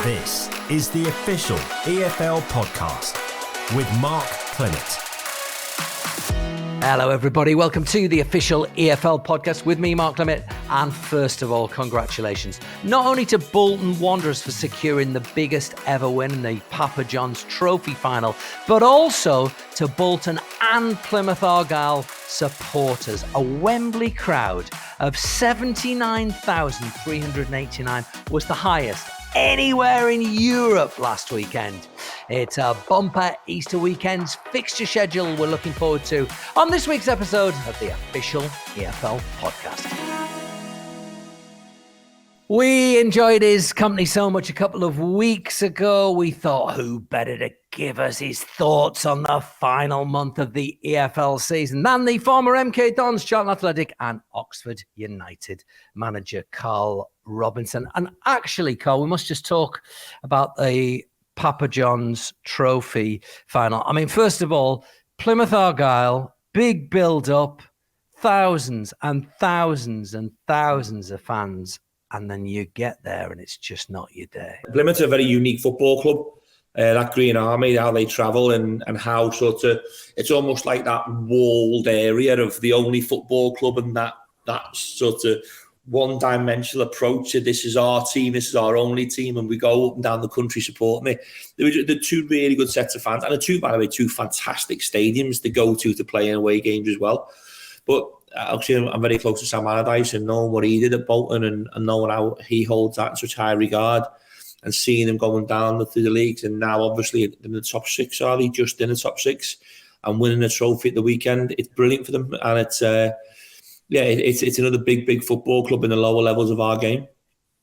This is the official EFL Podcast with Mark Clement. Hello everybody, welcome to the official EFL Podcast with me, Mark Clement. And first of all, congratulations not only to Bolton Wanderers for securing the biggest ever win in the Papa John's Trophy final, but also to Bolton and Plymouth Argyle supporters. A Wembley crowd of 79,389 was the highest anywhere in Europe last weekend. It's a bumper Easter weekend's fixture schedule we're looking forward to on this week's episode of the official EFL Podcast. We enjoyed his company so much a couple of weeks ago. We thought, who better to give us his thoughts on the final month of the EFL season than the former MK Dons, Charlton Athletic and Oxford United manager Carl Robinson. And actually, Carl, we must just talk about the Papa John's Trophy final. I mean, first of all, Plymouth Argyle, big build-up, thousands and thousands and thousands of fans. And then you get there and it's just not your day. Plymouth's a very unique football club. That Green Army, how they travel and how sort of, it's almost like that walled area of the only football club and that sort of one-dimensional approach to this is our team, this is our only team, and we go up and down the country supporting it. There were the two really good sets of fans, and by the way, two fantastic stadiums to go to play in away games as well. But actually, I'm very close to Sam Allardyce and knowing what he did at Bolton and knowing how he holds that in such high regard and seeing him going down through the leagues. And now, obviously, in the top six, are they just in the top six and winning a trophy at the weekend? It's brilliant for them. And it's another big football club in the lower levels of our game.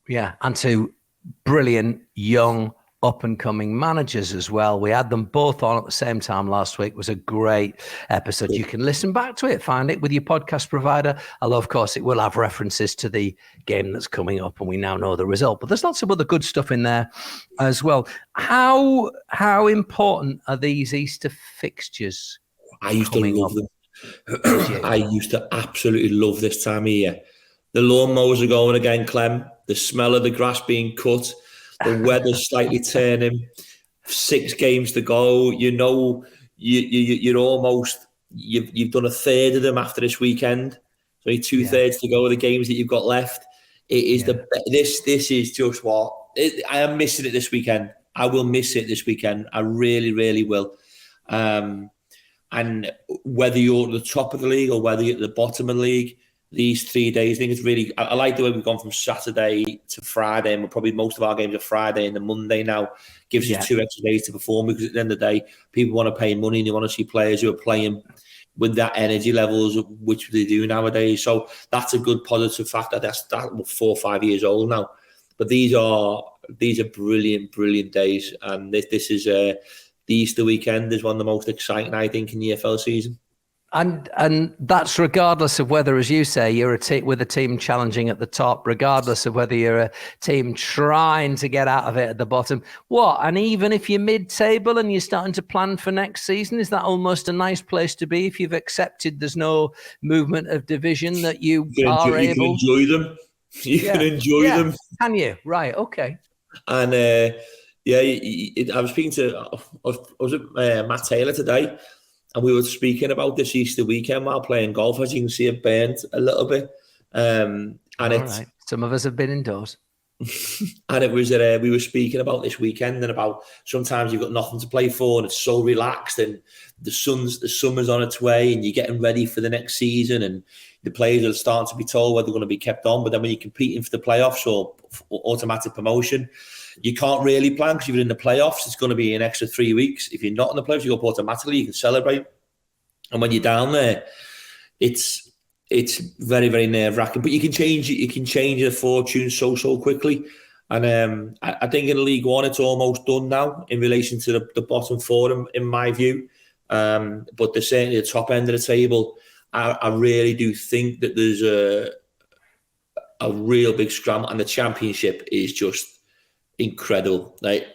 Yeah, and two brilliant young up-and-coming managers as well. We had them both on at the same time last week. It was a great episode. You can listen back to it, find it with your podcast provider. Although, of course, it will have references to the game that's coming up, and we now know the result. But there's lots of other good stuff in there as well. How important are these Easter fixtures? I used to love them. I used to absolutely love this time of year. The lawnmowers are going again, Clem. The smell of the grass being cut. The weather's slightly turning. 6 games to go. You know, you're almost you've done a third of them after this weekend. So you're 2/3 to go of the games that you've got left. It is this is just what I am missing it this weekend. I will miss it this weekend. I really, really will. And whether you're at the top of the league or whether you're at the bottom of the league, these 3 days, I think it's really, I like the way we've gone from Saturday to Friday, and probably most of our games are Friday and the Monday now. Gives you 2 extra days to perform, because at the end of the day, people want to pay money and they want to see players who are playing with that energy levels, which they do nowadays. So that's a good positive factor. That's 4 or 5 years old now. But these are brilliant days. And this is the Easter weekend is one of the most exciting, I think, in the EFL season. And that's regardless of whether, as you say, you're with a team challenging at the top, regardless of whether you're a team trying to get out of it at the bottom. And even if you're mid-table and you're starting to plan for next season, is that almost a nice place to be if you've accepted there's no movement of division, that you are able... You can enjoy them. You can enjoy them. Can you? Right, okay. And I was speaking to... I was at Matt Taylor today, and we were speaking about this Easter weekend while playing golf. As you can see, it burnt a little bit. And right. Some of us have been indoors. And it was we were speaking about this weekend and about sometimes you've got nothing to play for and it's so relaxed, and the summer's on its way and you're getting ready for the next season, and the players are starting to be told whether they're going to be kept on. But then when you're competing for the playoffs or automatic promotion, you can't really plan, because if you're in the playoffs, it's going to be an extra 3 weeks. If you're not in the playoffs, you go up automatically, you can celebrate. And when you're down there, it's very, very nerve-wracking. But you can change your fortune so quickly. And I think in League One, it's almost done now in relation to the bottom four, in my view. But they're certainly the top end of the table. I really do think that there's a real big scramble, and the Championship is just incredible. Like,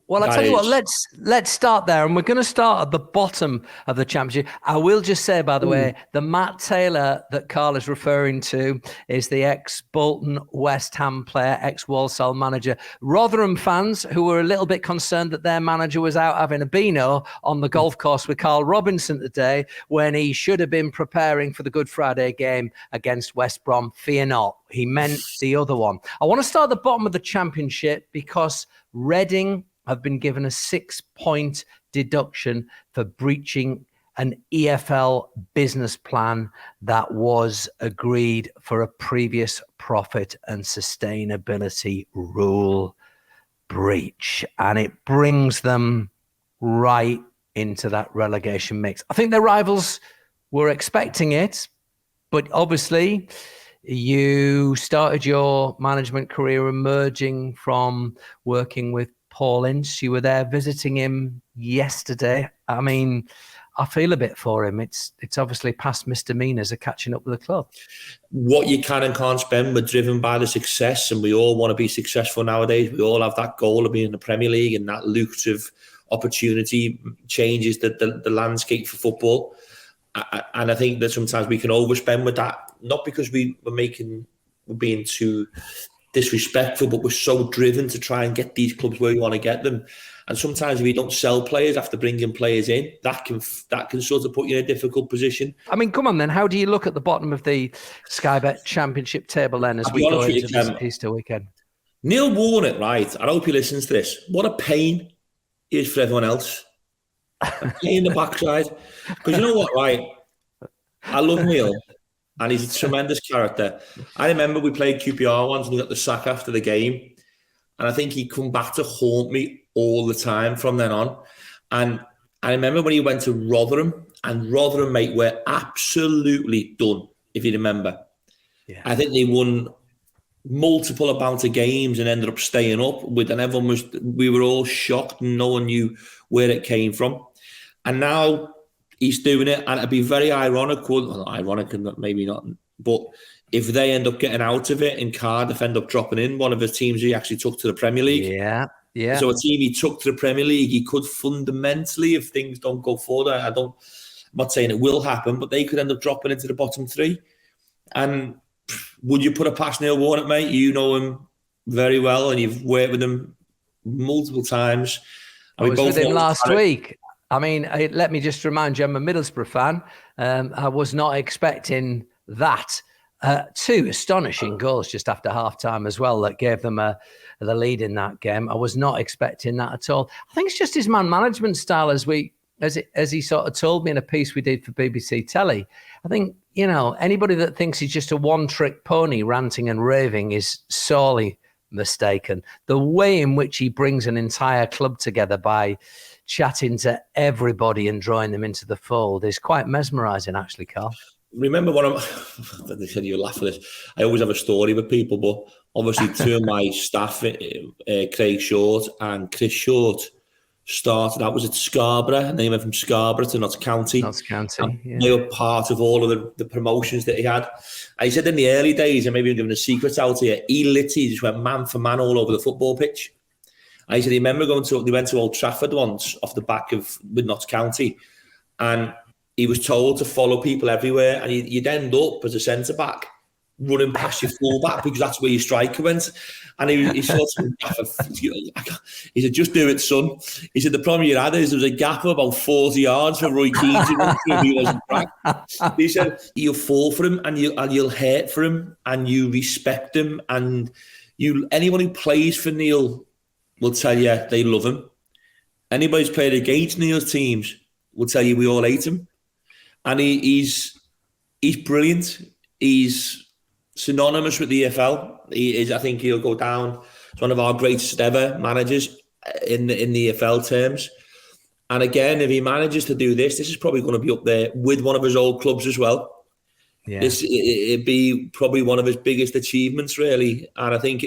Well, I'll tell you what, let's start there. And we're going to start at the bottom of the championship. I will just say, by the way, the Matt Taylor that Carl is referring to is the ex-Bolton West Ham player, ex-Walsall manager. Rotherham fans who were a little bit concerned that their manager was out having a beano on the golf course with Carl Robinson today when he should have been preparing for the Good Friday game against West Brom. Fear not. He meant the other one. I want to start at the bottom of the championship because Reading have been given a 6-point deduction for breaching an EFL business plan that was agreed for a previous profit and sustainability rule breach. And it brings them right into that relegation mix. I think their rivals were expecting it, but obviously you started your management career emerging from working with Paul Ince. You were there visiting him yesterday. I mean, I feel a bit for him. It's obviously past misdemeanors of catching up with the club. What you can and can't spend, we're driven by the success, and we all want to be successful nowadays. We all have that goal of being in the Premier League, and that lucrative opportunity changes the landscape for football. And I think that sometimes we can overspend with that, not because we're being too disrespectful, but we're so driven to try and get these clubs where we want to get them. And sometimes if you don't sell players after bringing players in, that can sort of put you in a difficult position. I mean, come on then. How do you look at the bottom of the Sky Bet Championship table then as we go into this Easter weekend? Neil Warnock, right? I hope he listens to this. What a pain he is for everyone else. A pain in the backside. Because you know what, right? I love Neil. And he's a tremendous character. I remember we played QPR once and he got the sack after the game. And I think he'd come back to haunt me all the time from then on. And I remember when he went to Rotherham, and Rotherham, mate, were absolutely done, if you remember. Yeah. I think they won multiple amount of games and ended up staying up with, and we were all shocked and no one knew where it came from. And now he's doing it, and it'd be very ironic, well, not ironic and maybe not, but if they end up getting out of it and Cardiff end up dropping in, one of the teams he actually took to the Premier League. Yeah. So a team he took to the Premier League, he could fundamentally, if things don't go forward, I'm not saying it will happen, but they could end up dropping into the bottom three. And would you put a past Neil Warnock, mate? You know him very well, and you've worked with him multiple times. I was with him last week. I mean, let me just remind you, I'm a Middlesbrough fan. I was not expecting that. Two astonishing goals just after half-time as well that gave them the lead in that game. I was not expecting that at all. I think it's just his man management style, as he sort of told me in a piece we did for BBC Telly. I think, you know, anybody that thinks he's just a one-trick pony ranting and raving is sorely mistaken. The way in which he brings an entire club together by chatting to everybody and drawing them into the fold is quite mesmerising, actually, Carl. Remember they said you laugh at this. I always have a story with people, but obviously two of my staff, Craig Short and Chris Short, started. That was at Scarborough, and they went from Scarborough to Notts County. Yeah. They were part of all of the promotions that he had. And he said in the early days, and maybe I'm giving a secret out here, he literally just went man for man all over the football pitch. And he said he remember they went to Old Trafford once off the back with Notts County, and he was told to follow people everywhere, and you'd end up as a centre-back running past your full-back because that's where your striker went. And he sort of, he said, just do it, son. He said, the problem you had is there was a gap of about 40 yards for Roy Keane to run through if he wasn't back. He said, you'll fall for him, and you'll hate for him, and you respect him, and anyone who plays for Neil will tell you they love him. Anybody who's played against Neil's teams will tell you we all hate him. And he's brilliant. He's synonymous with the EFL. I think he'll go down as one of our greatest ever managers in the EFL terms. And again, if he manages to do this is probably going to be up there with one of his old clubs as well. Yeah. It'd be probably one of his biggest achievements, really. And I think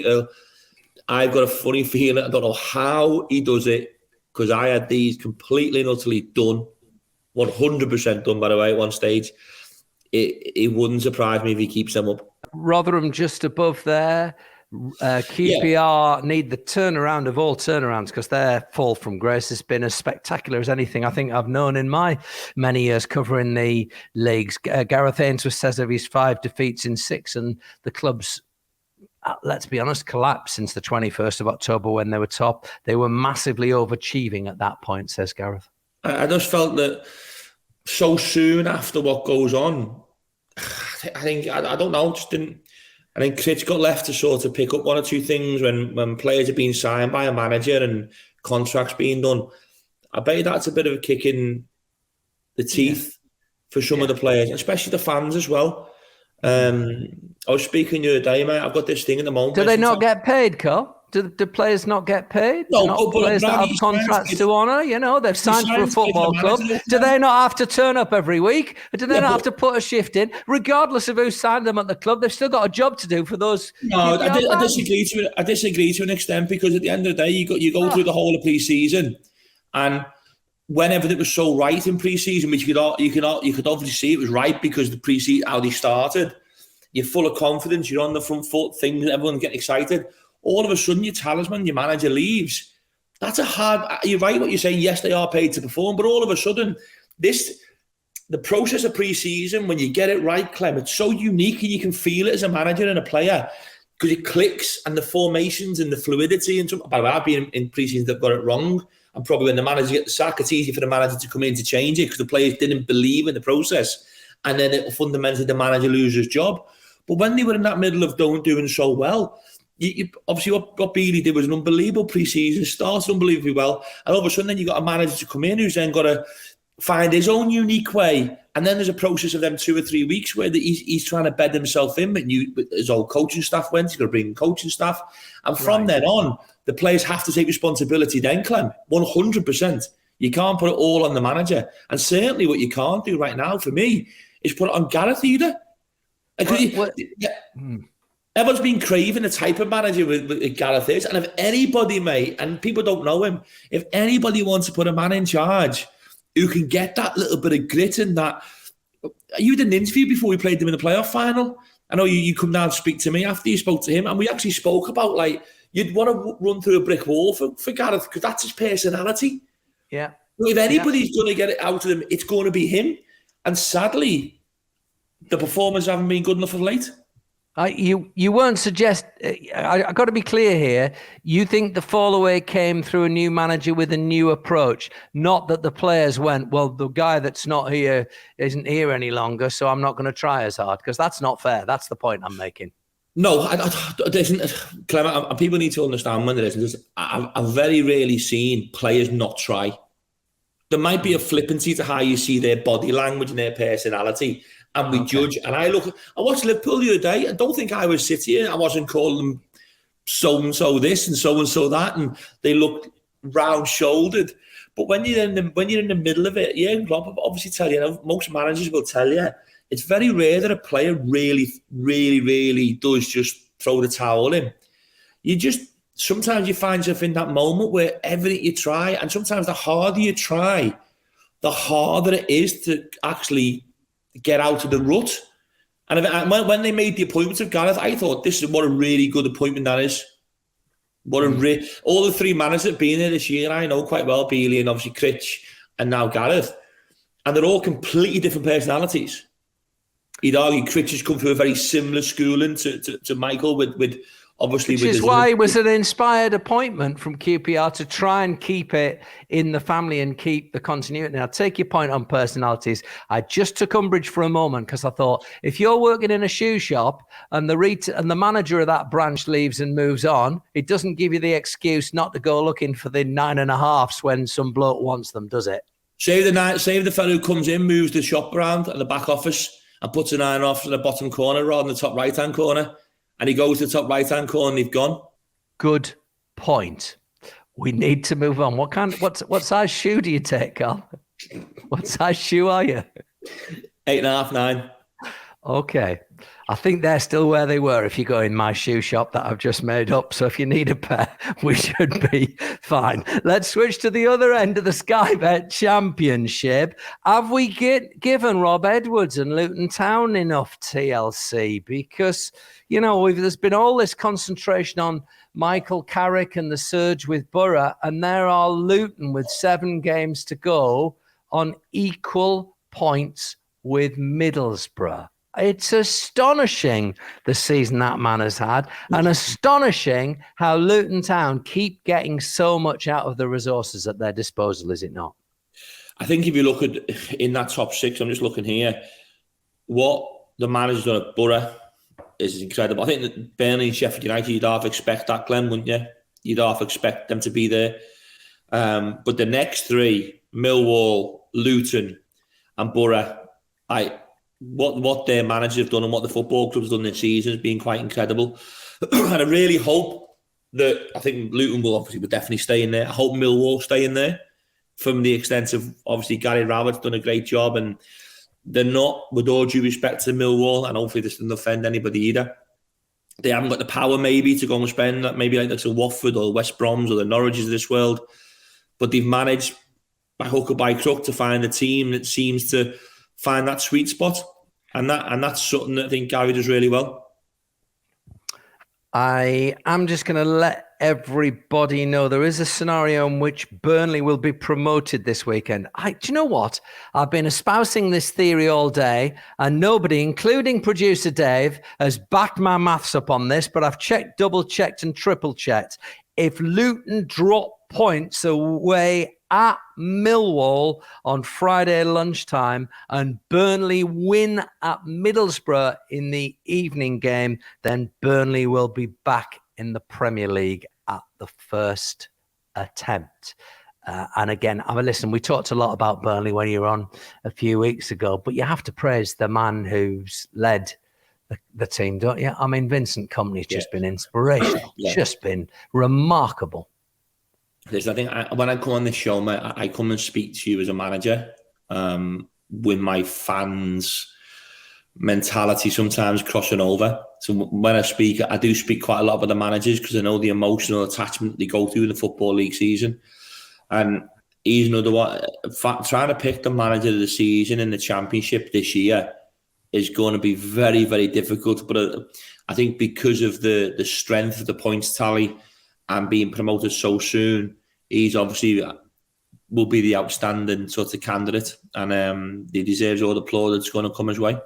I've got a funny feeling. I don't know how he does it, because I had these completely and utterly done. 100% done, by the way, at one stage. It wouldn't surprise me if he keeps them up. Rotherham just above there. QPR need the turnaround of all turnarounds because their fall from grace has been as spectacular as anything I think I've known in my many years covering the leagues. Gareth Ainsworth says of his 5 defeats in 6, and the club's, let's be honest, collapsed since the 21st of October when they were top. They were massively overachieving at that point, says Gareth. I just felt that so soon after what goes on, I think, I don't know, just didn't. I think Critch got left to sort of pick up one or two things when players are being signed by a manager and contracts being done. I bet that's a bit of a kick in the teeth for some of the players, especially the fans as well. I was speaking the other day, mate. I've got this thing at the moment. Do they not get paid, Carl? Do players not get paid? No, players that have contracts to honour. You know, they've signed for a football club. Do they not have to turn up every week? Or do they not have to put a shift in, regardless of who signed them at the club? They've still got a job to do for those. No, I disagree to an extent, because at the end of the day, you go through the whole of pre-season, and when everything was so right in pre-season, which you could obviously see it was right because the pre-season, how they started, you're full of confidence, you're on the front foot, things, everyone's getting excited. All of a sudden, your talisman, your manager leaves. That's a hard. You're right what you're saying. Yes, they are paid to perform, but all of a sudden, the process of pre-season, when you get it right, Clem, it's so unique, and you can feel it as a manager and a player because it clicks, and the formations and the fluidity. And by the way, I've been in pre-season that got it wrong, and probably when the manager gets the sack, it's easy for the manager to come in to change it because the players didn't believe in the process, and then it fundamentally the manager loses his job. But when they were in that middle of doing so well. Obviously, what Bealey did was an unbelievable pre-season, started unbelievably well, and all of a sudden then you got a manager to come in who's then got to find his own unique way, and then there's a process of them 2 or 3 weeks where he's trying to bed himself in, but his old coaching staff went, he's got to bring in coaching staff, and from then on, the players have to take responsibility then, Clem, 100%. You can't put it all on the manager, and certainly what you can't do right now, for me, is put it on Gareth either. Everyone's been craving the type of manager with Gareth is. And if anybody, mate, and people don't know him, if anybody wants to put a man in charge who can get that little bit of grit and that... You did an interview before we played them in the playoff final. I know you come down to speak to me after you spoke to him, and we actually spoke about, like, you'd want to run through a brick wall for Gareth because that's his personality. Yeah. If anybody's going to get it out of him, it's going to be him. And sadly, the performers haven't been good enough of late. You weren't I got to be clear here. You think the fall away came through a new manager with a new approach, not that the players went, well, the guy that's not here isn't here any longer, so I'm not going to try as hard, because that's not fair. That's the point I'm making. No, Clement, and people need to understand when there isn't. I've very rarely seen players not try. There might be a flippancy to how you see their body language and their personality. And we judge. And I watched Liverpool the other day. I don't think I was sitting here. I wasn't calling them so-and-so this and so-and-so that. And they looked round-shouldered. But when you're in the middle of it, Rob will obviously tell you, most managers will tell you, it's very rare that a player really, really, really does just throw the towel in. Sometimes you find yourself in that moment where everything you try, and sometimes the harder you try, the harder it is to actually get out of the rut. And when they made the appointment of Gareth, I thought, this is what a really good appointment that is. All the 3 managers that have been there this year, I know quite well, Bealey and obviously Critch and now Gareth, and they're all completely different personalities. You'd argue Critch has come through a very similar schooling to Michael with obviously, which is why it was an inspired appointment from QPR to try and keep it in the family and keep the continuity. Now, take your point on personalities. I just took umbrage for a moment because I thought, if you're working in a shoe shop and the manager of that branch leaves and moves on, it doesn't give you the excuse not to go looking for the 9.5s when some bloke wants them, does it? Save the fellow who comes in, moves the shop around at the back office and puts a 9.5 in the bottom corner rather than the top right-hand corner. And he goes to the top right-hand corner and they've gone. Good point. We need to move on. What size shoe do you take, Carl? What size shoe are you? 8.5, 9. Okay. I think they're still where they were if you go in my shoe shop that I've just made up. So if you need a pair, we should be fine. Let's switch to the other end of the Sky Bet Championship. Have we given Rob Edwards and Luton Town enough TLC? Because, there's been all this concentration on Michael Carrick and the surge with Borough, and there are Luton with 7 games to go on equal points with Middlesbrough. It's astonishing the season that man has had, and astonishing how Luton Town keep getting so much out of the resources at their disposal, is it not? I think if you look at in that top 6, I'm just looking here, what the manager's done at Borough is incredible. I think that Burnley and Sheffield United, you'd half expect that, Glenn, wouldn't you? You'd half expect them to be there. But the next 3, Millwall, Luton and Borough, what their managers have done and what the football club's done this season has been quite incredible. And I really hope that, I think Luton will definitely stay in there. I hope Millwall stay in there, from the extent of, obviously, Gary Rowett's done a great job, and they're not, with all due respect to Millwall, and hopefully this doesn't offend anybody either, they haven't got the power maybe to go and spend maybe like the Watford or the West Broms or the Norwiches of this world, but they've managed by hook or by crook to find a team that seems to find that sweet spot, and that's something that I think Gary does really well. I am just going to let everybody know there is a scenario in which Burnley will be promoted this weekend. Do you know what? I've been espousing this theory all day, and nobody, including producer Dave, has backed my maths up on this, but I've checked, double-checked and triple-checked. If Luton drop points away at Millwall on Friday lunchtime and Burnley win at Middlesbrough in the evening game, then Burnley will be back in the Premier League at the first attempt. And again, listen, we talked a lot about Burnley when you were on a few weeks ago, but you have to praise the man who's led the team, don't you? I mean, Vincent Kompany's just been inspirational, just been remarkable. I think when I come on this show, mate, I come and speak to you as a manager, with my fans' mentality sometimes crossing over. So when I speak, I do speak quite a lot about the managers, because I know the emotional attachment they go through in the Football League season. And he's another one. Trying to pick the manager of the season in the Championship this year is going to be very, very difficult. But I think because of the strength of the points tally and being promoted so soon, he's obviously will be the outstanding sort of candidate, and he deserves all the plaudits going to come his way.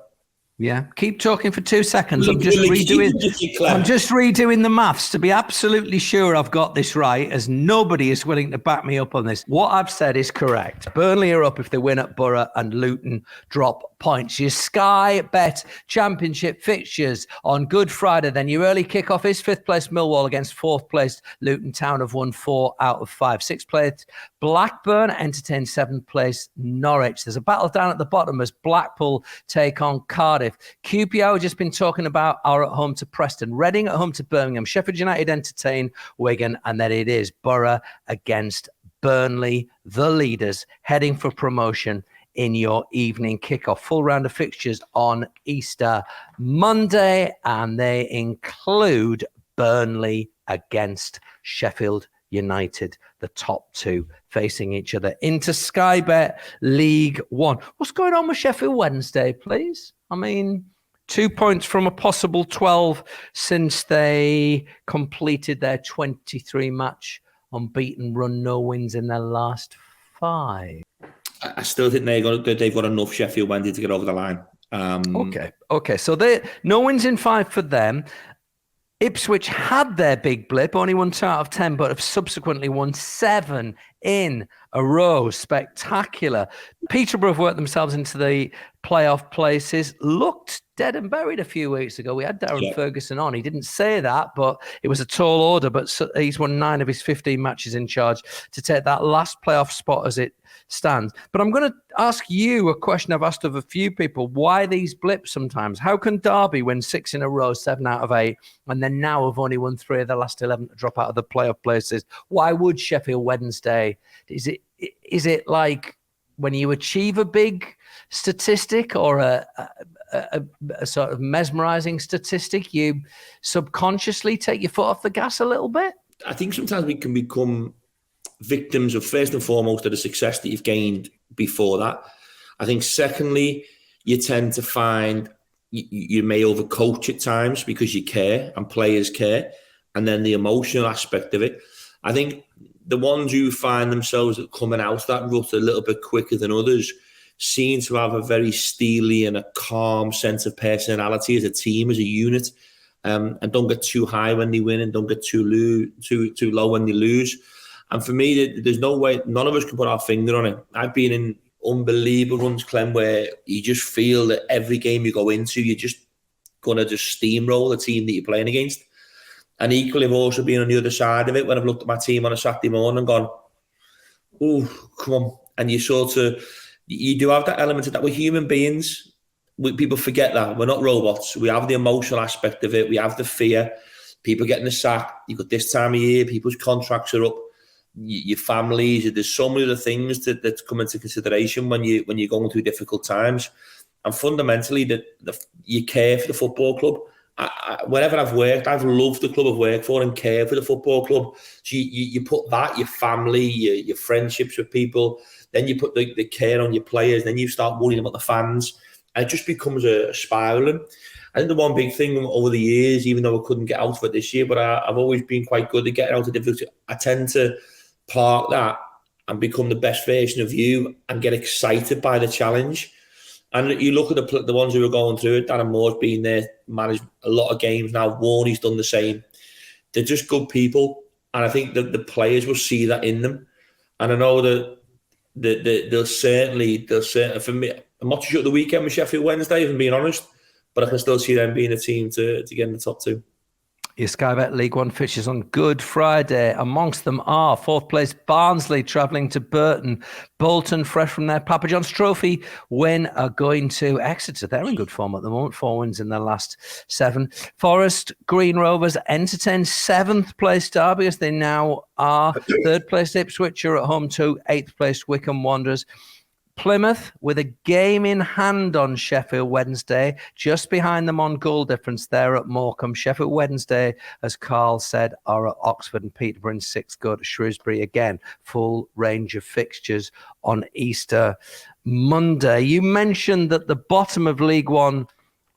Yeah, keep talking for 2 seconds. I'm just redoing the maths to be absolutely sure I've got this right, as nobody is willing to back me up on this. What I've said is correct. Burnley are up if they win at Borough, and Luton drop points. Your Sky Bet Championship fixtures on Good Friday. Then your early kickoff is 5th place Millwall against 4th place Luton Town, have won 4 out of 5. 6th place Blackburn entertain 7th place Norwich. There's a battle down at the bottom as Blackpool take on Cardiff. QPR, just been talking about, are at home to Preston. Reading at home to Birmingham. Sheffield United entertain Wigan, and then it is Borough against Burnley, the leaders, heading for promotion in your evening kickoff. Full round of fixtures on Easter Monday, and they include Burnley against Sheffield United, the top 2 facing each other into Sky Bet League One. What's going on with Sheffield Wednesday, please? I mean, 2 points from a possible 12 since they completed their 23-match unbeaten run, no wins in their last 5. I still think they've got enough, Sheffield Wednesday, to get over the line. Okay. So no wins in 5 for them. Ipswich had their big blip, only won 2 out of 10, but have subsequently won 7 in a row. Spectacular. Peterborough have worked themselves into the playoff places. Looked dead and buried a few weeks ago. We had Darren Ferguson on. He didn't say that, but it was a tall order. But he's won 9 of his 15 matches in charge to take that last playoff spot as it stands. But I'm going to ask you a question I've asked of a few people. Why these blips sometimes? How can Derby win 6 in a row, 7 out of 8, and then now have only won 3 of the last 11 to drop out of the playoff places? Why would Sheffield Wednesday? Is it like when you achieve a big statistic or a sort of mesmerizing statistic, you subconsciously take your foot off the gas a little bit? I think sometimes we can become victims of, first and foremost, of the success that you've gained before that. I think secondly, you tend to find you may overcoach at times because you care and players care. And then the emotional aspect of it. I think the ones who find themselves coming out of that rut a little bit quicker than others seem to have a very steely and a calm sense of personality as a team, as a unit, and don't get too high when they win and don't get too low when they lose. And for me, there's no way, none of us can put our finger on it. I've been in unbelievable runs, Clem, where you just feel that every game you go into, you're just going to just steamroll the team that you're playing against. And equally, I've also been on the other side of it when I've looked at my team on a Saturday morning and gone, oh, come on. And you do have that element of that. We're human beings. People forget that. We're not robots. We have the emotional aspect of it. We have the fear. People getting the sack. You've got this time of year, people's contracts are up. Your families, there's so many other things that come into consideration when you're going through difficult times. And fundamentally, you care for the football club. Wherever I've worked, I've loved the club I've worked for and cared for the football club. So you put that, your family, your friendships with people, then you put the care on your players, then you start worrying about the fans. And it just becomes a spiraling. I think the one big thing over the years, even though I couldn't get out of it this year, but I've always been quite good at getting out of difficulty. I tend to park that and become the best version of you and get excited by the challenge. And you look at the ones who are going through it. Darren Moore's been there, managed a lot of games now. Warney's done the same. They're just good people. And I think that the players will see that in them. And I know that they'll certainly, for me, I'm not too sure at the weekend with Sheffield Wednesday, if I'm being honest, but I can still see them being a team to get in the top two. Your Sky Bet League One fixtures on Good Friday. Amongst them are fourth place Barnsley travelling to Burton. Bolton, fresh from their Papa John's Trophy win, are going to Exeter. They're in good form at the moment. 4 wins in their last 7. Forest Green Rovers entertain 7th place Derby as they now are. 3rd place Ipswich are at home to 8th place Wycombe Wanderers. Plymouth with a game in hand on Sheffield Wednesday, just behind them on goal difference there at Morecambe. Sheffield Wednesday, as Carl said, are at Oxford, and Peterborough in 6th go to Shrewsbury. Again, full range of fixtures on Easter Monday. You mentioned that the bottom of League One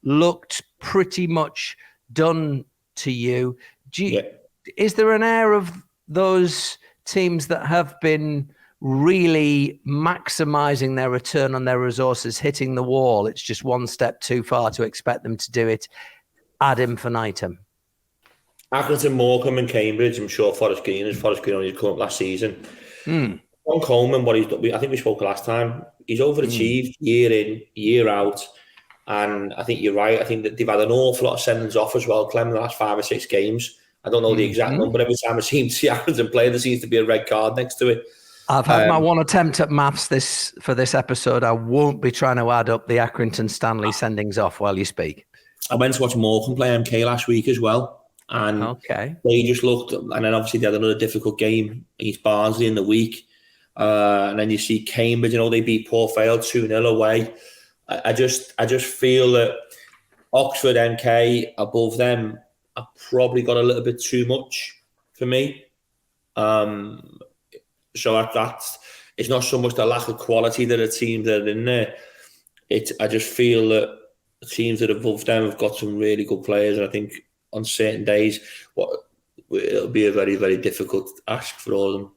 looked pretty much done to you. Is there an air of those teams that have been really maximising their return on their resources, hitting the wall? It's just one step too far to expect them to do it ad infinitum. Accrington, Morecambe and Cambridge, I'm sure Forest Green only come up last season. John Coleman, what he's done, I think we spoke last time, he's overachieved year in, year out. And I think you're right. I think that they've had an awful lot of sendings off as well, Clem, in the last 5 or 6 games. I don't know the exact number. Every time I seem to see Accrington play, there seems to be a red card next to it. I've had my one attempt at maths for this episode. I won't be trying to add up the Accrington Stanley sendings off while you speak. I went to watch Morecambe play MK last week as well. And they just looked, and then obviously they had another difficult game against Barnsley in the week. And then you see Cambridge, they beat Port Vale 2-0 away. I just feel that Oxford, MK above them have probably got a little bit too much for me. So that's it's not so much the lack of quality that the teams that are in there. I just feel that the teams that are above them have got some really good players, and I think on certain days, it'll be a very, very difficult ask for all of them.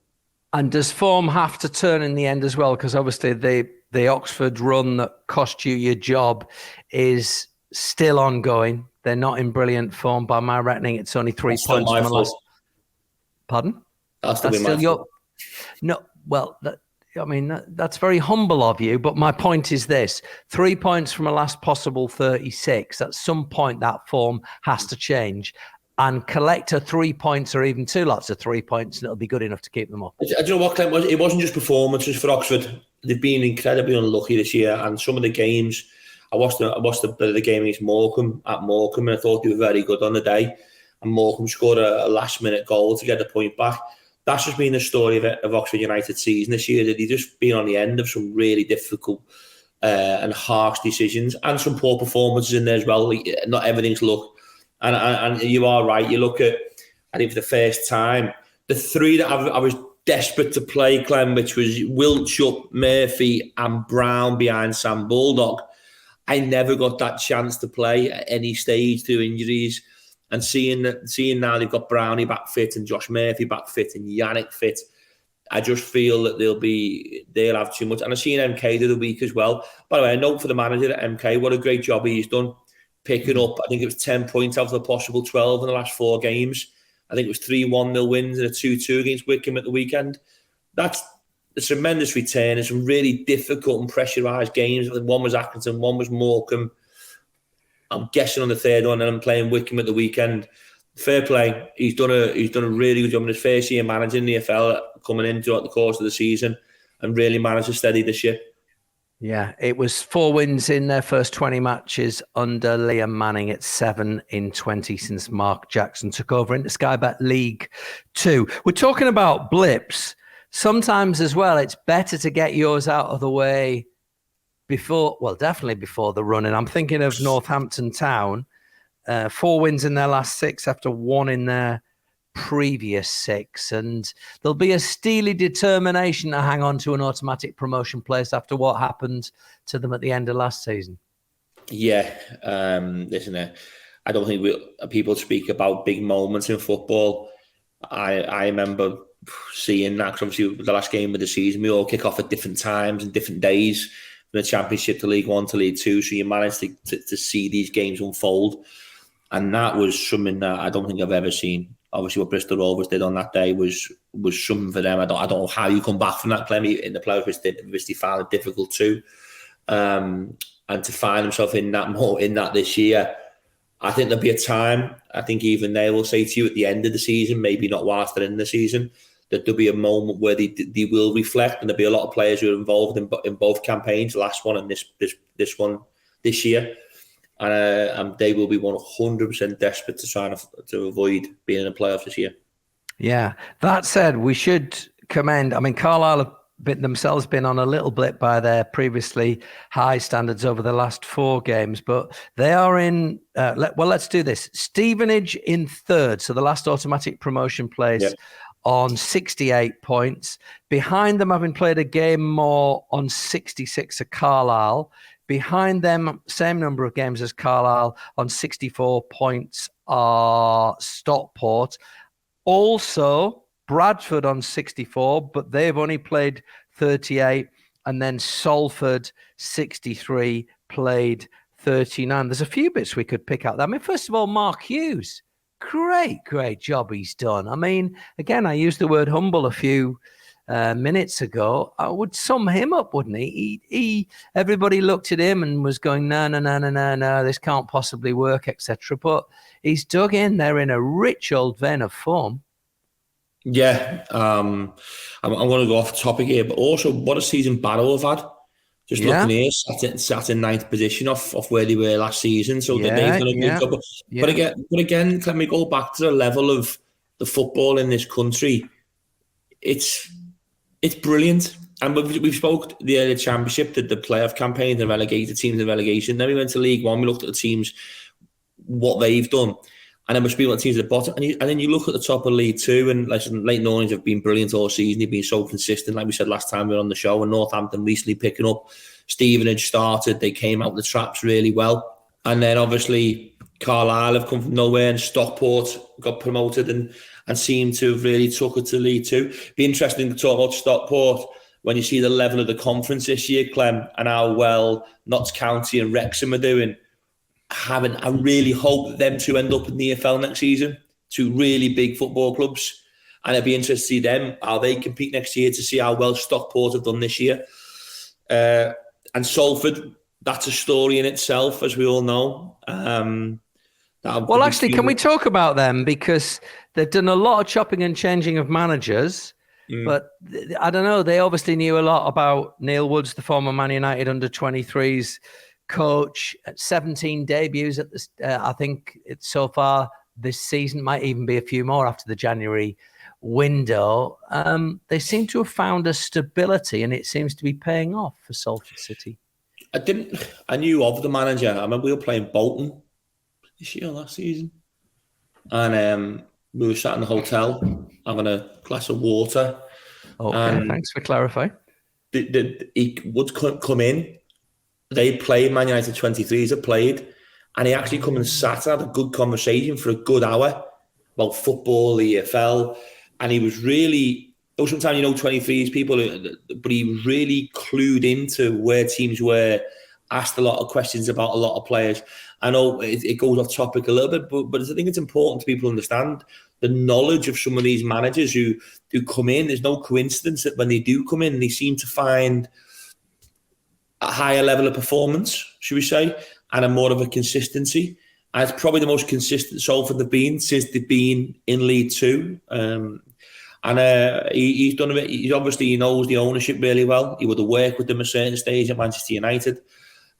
And does form have to turn in the end as well? Because obviously the Oxford run that cost you your job is still ongoing. They're not in brilliant form. By my reckoning, it's only 3 points from the last. Pardon? That's still your. No, well, that's very humble of you. But my point is this: 3 points from a last possible 36. At some point, that form has to change. And collect 3 points or even 2 lots of 3 points, and it'll be good enough to keep them up. Do you know what, Clem? It wasn't just performances for Oxford. They've been incredibly unlucky this year, and some of the games. I watched the game against Morecambe at Morecambe, and I thought they were very good on the day. And Morecambe scored a last-minute goal to get the point back. that's just been the story of Oxford United season this year, that they've just been on the end of some really difficult and harsh decisions, and some poor performances in there as well. Not everything's luck. And you are right. You look at, I think for the first time, the three that I was desperate to play, Clem, which was Wiltshire, Murphy and Brown behind Sam Bulldog. I never got that chance to play at any stage through injuries. And seeing now they've got Brownie back fit and Josh Murphy back fit and Yannick fit, I just feel that they'll have too much. And I've seen MK the other week as well. By the way, a note for the manager at MK, what a great job he's done picking up. I think it was 10 points out of the possible 12 in the last 4 games. I think it was 3 1-0 wins and a 2-2 against Wickham at the weekend. That's a tremendous return in some really difficult and pressurised games. One was Accrington, one was Morecambe. I'm guessing on the third one, and I'm playing Wickham at the weekend. Fair play. He's done a really good job in his first year managing the EFL, coming in throughout the course of the season, and really managed to steady the ship. Yeah, it was 4 wins in their first 20 matches under Liam Manning. It's 7 in 20 since Mark Jackson took over into Sky Bet League 2. We're talking about blips. Sometimes as well, it's better to get yours out of the way definitely before the run. And I'm thinking of Northampton Town, 4 wins in their last 6 after 1 in their previous 6, and there'll be a steely determination to hang on to an automatic promotion place after what happened to them at the end of last season. Yeah, listen, I don't think people speak about big moments in football. I remember seeing that, because obviously the last game of the season, we all kick off at different times and different days, from the Championship to League 1 to League 2, so you managed to see these games unfold, and that was something that I don't think I've ever seen. Obviously, what Bristol Rovers did on that day was something for them. I don't know how you come back from that, Clem, in the playoffs, which they found it difficult too. And to find themselves in that this year, I think there'll be a time. I think even they will say to you at the end of the season, maybe not whilst they're in the season, that there'll be a moment where they will reflect, and there'll be a lot of players who are involved in both campaigns, the last one and this one this year. And they will be 100% desperate to try to avoid being in the playoffs this year. Yeah. That said, we should commend, Carlisle have themselves been on a little blip by their previously high standards over the last 4 games, but they are in, let's do this. Stevenage in 3rd, so the last automatic promotion place, on 68 points. Behind them, having played a game more, on 66 are Carlisle. Behind them, same number of games as Carlisle, on 64 points are Stockport. Also, Bradford on 64, but they've only played 38. And then Salford, 63, played 39. There's a few bits we could pick out. First of all, Mark Hughes. Great job he's done. Again, I used the word humble a few minutes ago. I would sum him up, wouldn't he? Everybody looked at him and was going, no, this can't possibly work, etc. But he's dug in there in a rich old vein of form. Yeah, I'm going to go off topic here, but also what a season Barrow have had. Just looking here, sat in 9th position off where they were last season. So they've done a good job. But again, let me go back to the level of the football in this country. It's brilliant. And we've spoke the Championship, the playoff campaign, the relegated teams, the relegation. Then we went to League 1. We looked at the teams, what they've done. And then we're speaking about teams at the bottom. And then you look at the top of League 2, and Leighton Orient have been brilliant all season. They've been so consistent, like we said last time we were on the show. And Northampton recently picking up. Stevenage started. They came out the traps really well. And then obviously Carlisle have come from nowhere, and Stockport got promoted and seem to have really took it to League 2. Be interesting to talk about Stockport when you see the level of the conference this year, Clem, and how well Notts County and Wrexham are doing. I really hope that them two end up in the EFL next season, 2 really big football clubs. And it'd be interesting to see them, how they compete next year, to see how well Stockport have done this year. And Salford, that's a story in itself, as we all know. Well, actually, can we talk about them? Because they've done a lot of chopping and changing of managers. But I don't know, they obviously knew a lot about Neil Woods, the former Man United under-23s coach. At 17 debuts at I think it's so far this season, might even be a few more after the January window. They seem to have found a stability, and it seems to be paying off for Salford City. I knew of the manager. I remember we were playing Bolton this year, last season, and we were sat in the hotel having a glass of water. Okay, thanks for clarifying. He would come in. They played, Man United 23s had played, and he actually come and sat and had a good conversation for a good hour about football, the EFL, and he was really, sometimes 23s people, but he was really clued into where teams were, asked a lot of questions about a lot of players. I know it goes off topic a little bit, but I think it's important to people understand the knowledge of some of these managers who come in. There's no coincidence that when they do come in, they seem to find a higher level of performance, should we say, and a more of a consistency. And it's probably the most consistent Salford they've been since they've been in League Two. He's done a bit. He knows the ownership really well. He would have worked with them at a certain stage at Manchester United.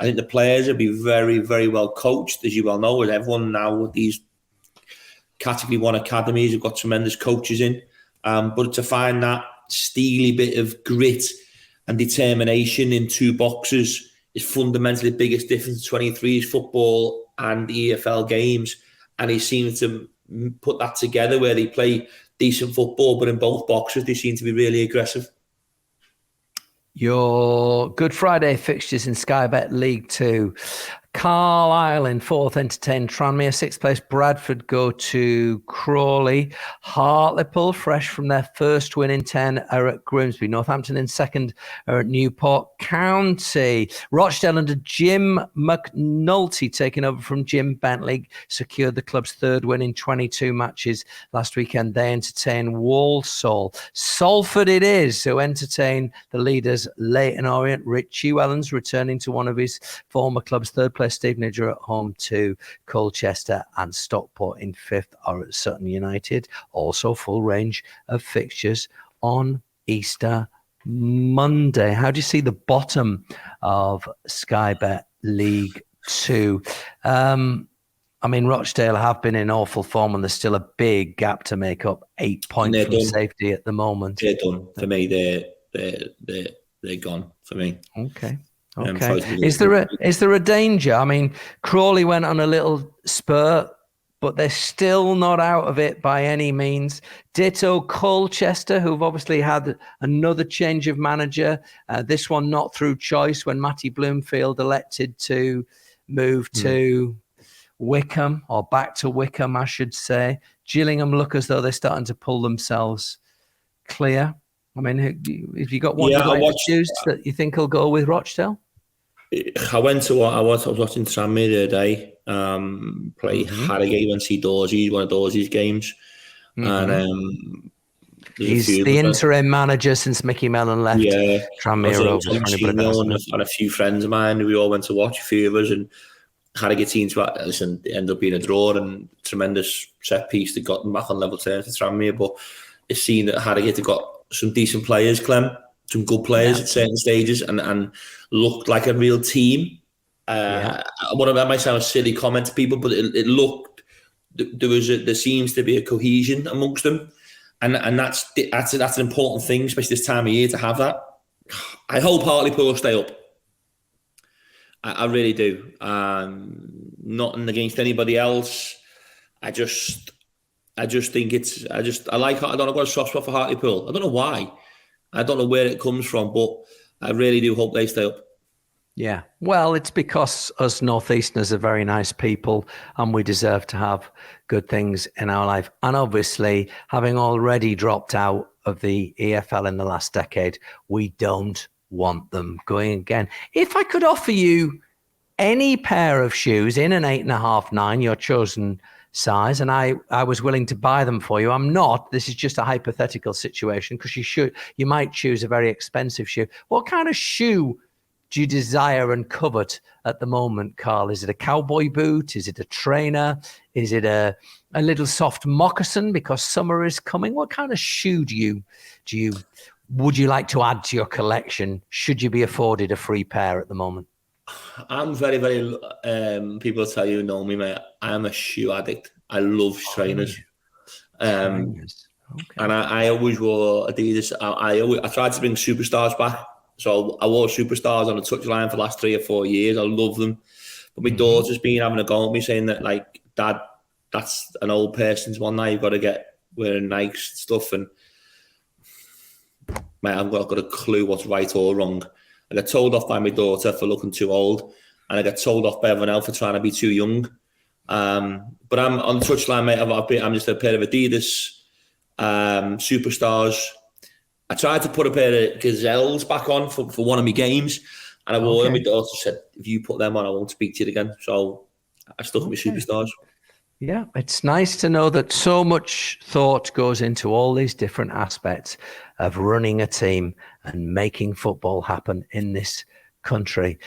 I think the players will be very, very well coached, as you well know, with everyone now with these Category 1 academies. Have got tremendous coaches in. But to find that steely bit of grit and determination in two boxes is fundamentally the biggest difference in 23s football and the EFL games. And he seems to put that together where they play decent football, but in both boxes they seem to be really aggressive. Your Good Friday fixtures in Sky Bet League 2. Carlisle in 4th entertain Tranmere. 6th place Bradford go to Crawley. Hartlepool, fresh from their first win in 10, are at Grimsby. Northampton in 2nd are at Newport County. Rochdale under Jim McNulty, taking over from Jim Bentley, secured the club's 3rd win in 22 matches last weekend. They entertain Walsall. Salford it is, who entertain the leaders Leyton Orient. Richie Wellens returning to one of his former clubs. 3rd place Stevenage are at home to Colchester, and Stockport in 5th are at Sutton United. Also full range of fixtures on Easter Monday. How do you see the bottom of Sky Bet League 2? Rochdale have been in awful form, and there's still a big gap to make up. 8 points from safety at the moment. They're done. For me, they're gone for me. Okay. Is there a danger? Crawley went on a little spurt, but they're still not out of it by any means. Ditto Colchester, who've obviously had another change of manager. This one not through choice, when Matty Bloomfield elected to move to Wickham, or back to Wickham, I should say. Gillingham look as though they're starting to pull themselves clear. Have you got one that you think will go with Rochdale? I was watching Tranmere the other day play Harrogate when see Dorsey's, one of Dorsey's games. And he's the interim manager since Mickey Mellon left. Yeah, Tranmere and a few friends of mine, we all went to watch, a few of us, and Harrogate team it ended up being a draw, and tremendous set piece that got them back on level terms to Tranmere. But it's seen that Harrogate have got some decent players, Clem. Some good players at certain stages, and looked like a real team. That might sound a silly comment to people, but it looked there seems to be a cohesion amongst them, and that's an important thing, especially this time of year, to have that. I hope Hartlepool will stay up. I really do. Nothing against anybody else. I just think I don't know, I've got a soft spot for Hartlepool. I don't know why. I don't know where it comes from, but I really do hope they stay up. Yeah, well, it's because us Northeasterners are very nice people, and we deserve to have good things in our life. And obviously, having already dropped out of the EFL in the last decade, we don't want them going again. If I could offer you any pair of shoes in an 8.5, 9, your chosen size, and I was willing to buy them for you. I'm not. This is just a hypothetical situation, because you might choose a very expensive shoe. What kind of shoe do you desire and covet at the moment, Carl? Is it a cowboy boot? Is it a trainer? Is it a little soft moccasin because summer is coming? What kind of shoe would you like to add to your collection, should you be afforded a free pair at the moment? I'm very, very, people tell you know me, mate, I'm a shoe addict. I love trainers. Trainers. Okay. And I always wore Adidas. I tried to bring superstars back. So I wore superstars on the touchline for the last 3 or 4 years. I love them. But my daughter's been having a go at me saying that, like, Dad, that's an old person's one now. You've got to get wearing Nike stuff. And, mate, I've not got a clue what's right or wrong. I got told off by my daughter for looking too old. And I got told off by everyone else for trying to be too young. But I'm on the touchline, mate. I'm just a pair of Adidas superstars. I tried to put a pair of Gazelles back on for one of my games, and I wore them. My daughter said, "If you put them on, I won't speak to you again." So I stuck with my superstars. Yeah, it's nice to know that so much thought goes into all these different aspects of running a team and making football happen in this country.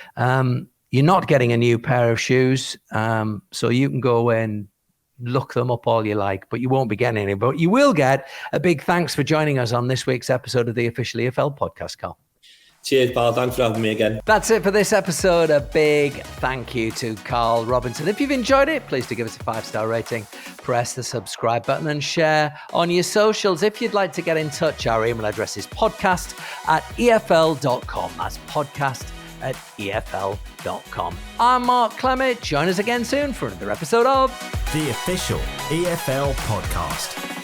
You're not getting a new pair of shoes, so you can go away and look them up all you like, but you won't be getting any. But you will get a big thanks for joining us on this week's episode of the Official EFL Podcast, Carl. Cheers, pal. Thanks for having me again. That's it for this episode. A big thank you to Carl Robinson. If you've enjoyed it, please do give us a 5-star rating. Press the subscribe button and share on your socials. If you'd like to get in touch, our email address is podcast@efl.com. That's podcast@efl.com. I'm Mark Clement. Join us again soon for another episode of The Official EFL Podcast.